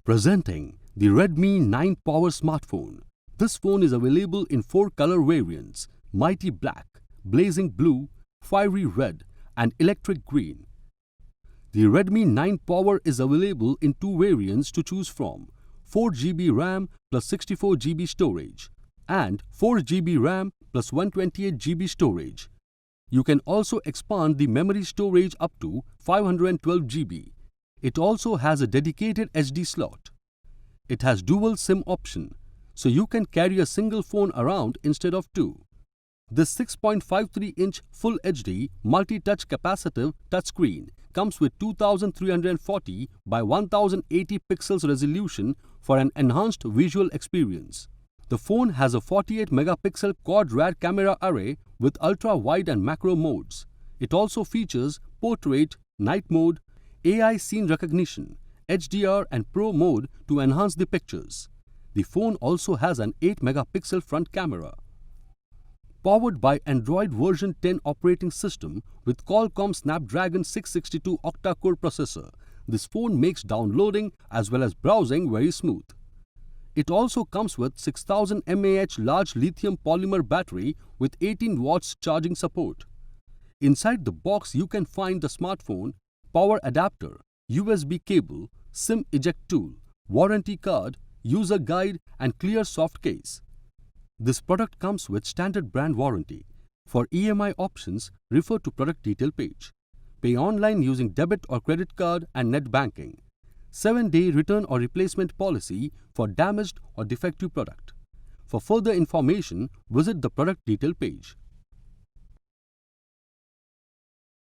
Presenting the Redmi 9 Power smartphone. This phone is available in 4 color variants: Mighty Black, Blazing Blue, Fiery Red and Electric Green. The Redmi 9 Power is available in 2 variants to choose from: 4GB RAM plus 64GB storage and 4GB RAM plus 128GB storage. You can also expand the memory storage up to 512GB. It also has a dedicated SD slot. It has dual SIM option, so you can carry a single phone around instead of 2. This 6.53-inch Full HD multi-touch capacitive touchscreen comes with 2340 by 1080 pixels resolution for an enhanced visual experience. The phone has a 48-megapixel quad rear camera array with ultra-wide and macro modes. It also features portrait, night mode, AI scene recognition, HDR and Pro mode to enhance the pictures. The phone also has an 8-megapixel front camera. Powered by Android version 10 operating system with Qualcomm Snapdragon 662 octa-core processor, this phone makes downloading as well as browsing very smooth. It also comes with 6000 mAh large lithium polymer battery with 18 watts charging support. Inside the box you can find the smartphone, power adapter, USB cable, SIM eject tool, warranty card, user guide and clear soft case. This product comes with standard brand warranty. For EMI options, refer to product detail page. Pay online using debit or credit card and net banking. 7-day return or replacement policy for damaged or defective product. For further information, visit the product detail page.